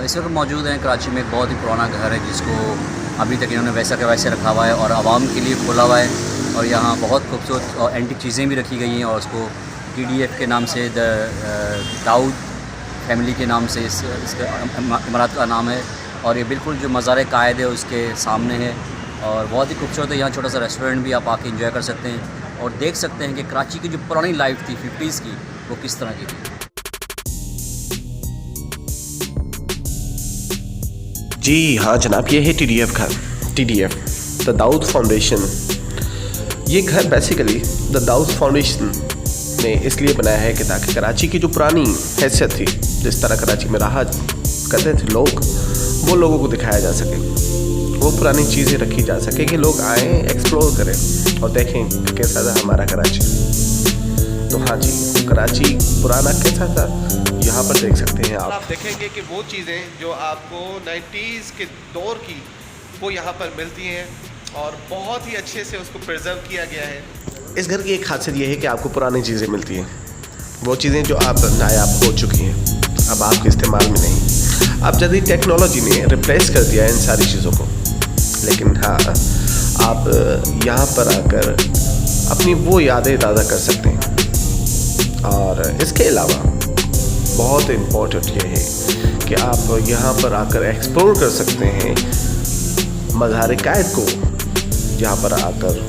इस वक्त मौजूद हैं कराची में। एक बहुत ही पुराना घर है जिसको अभी तक इन्होंने वैसा के वैसे रखा हुआ है और आवाम के लिए खोला हुआ है। और यहाँ बहुत खूबसूरत और एंटीक चीज़ें भी रखी गई हैं और उसको TDF के नाम से, द दाऊद फैमिली के नाम से इसका इमारत का नाम है। और ये बिल्कुल जो मज़ार कायद है उसके सामने है और बहुत ही खूबसूरत है। यहाँ छोटा सा रेस्टोरेंट भी आप आके एंजॉय कर सकते हैं और देख सकते हैं कि कराची की जो पुरानी लाइफ थी 50s की, वो किस तरह की थी। जी हाँ जनाब, ये है TDF घर, TDF द दाऊद फाउंडेशन। ये घर बेसिकली द दाऊद फाउंडेशन ने इसलिए बनाया है कि ताकि कराची की जो पुरानी हैसियत थी, जिस तरह कराची में रहा करते थे लोग, वो लोगों को दिखाया जा सके, वो पुरानी चीज़ें रखी जा सके कि लोग आएँ, एक्सप्लोर करें और देखें कि कैसा था हमारा कराची। तो हाँ जी, तो कराची पुराना कैसा था यहाँ पर देख सकते हैं आप देखेंगे कि वो चीज़ें जो आपको 90s के दौर की वो यहाँ पर मिलती हैं और बहुत ही अच्छे से उसको प्रिजर्व किया गया है। इस घर की एक खासियत ये है कि आपको पुरानी चीज़ें मिलती हैं, वो चीज़ें जो आप नायाब हो चुकी हैं, अब आपके इस्तेमाल में नहीं। अब जदीद टेक्नोलॉजी ने रिप्लेस कर दिया है इन सारी चीज़ों को, लेकिन हाँ आप यहाँ पर आकर अपनी वो यादें ताज़ा कर सकते हैं। और इसके अलावा बहुत इम्पोर्टेंट ये है कि आप यहाँ पर आकर एक्सप्लोर कर सकते हैं मज़ार कायद को, जहाँ पर आकर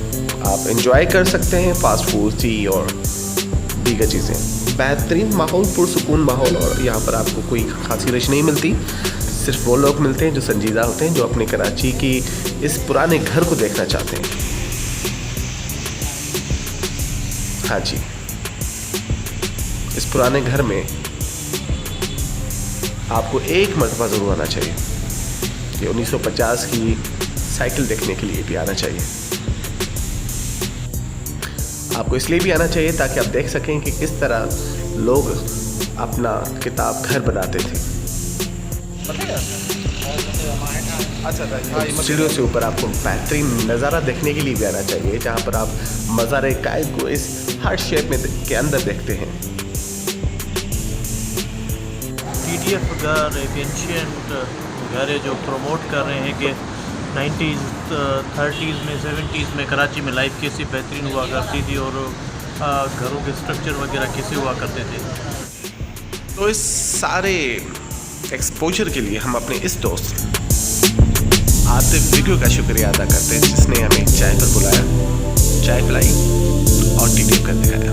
आप एंजॉय कर सकते हैं फास्ट फूड, टी और दीगर चीज़ें। बेहतरीन माहौल, पुरसुकून माहौल, और यहाँ पर आपको कोई खासी रश नहीं मिलती। सिर्फ वो लोग मिलते हैं जो संजीदा होते हैं, जो अपने कराची की इस पुराने घर को देखना चाहते हैं। हाँ जी, इस पुराने घर में आपको एक मरतबा ज़रूर आना चाहिए। ये 1950 की साइकिल देखने के लिए भी आना चाहिए। आपको इसलिए भी आना चाहिए ताकि आप देख सकें कि किस तरह लोग अपना किताब घर बनाते थे। सीढ़ियों से ऊपर आपको बेहतरीन नज़ारा देखने के लिए भी आना चाहिए, जहाँ पर आप मज़ार कायद को इस हार्ट शेप में के अंदर देखते हैं। TDF घर एक एंशियंट घर है जो प्रमोट कर रहे हैं कि 90s, 30s में, 70s में कराची में लाइफ कैसी बेहतरीन हुआ करती थी और घरों के स्ट्रक्चर वगैरह कैसे हुआ करते थे। तो इस सारे एक्सपोजर के लिए हम अपने इस दोस्त आतिफ वीडियो का शुक्रिया अदा करते हैं, जिसने हमें चाय पर बुलाया, चाय पिलाई और TDF कर दिखाया।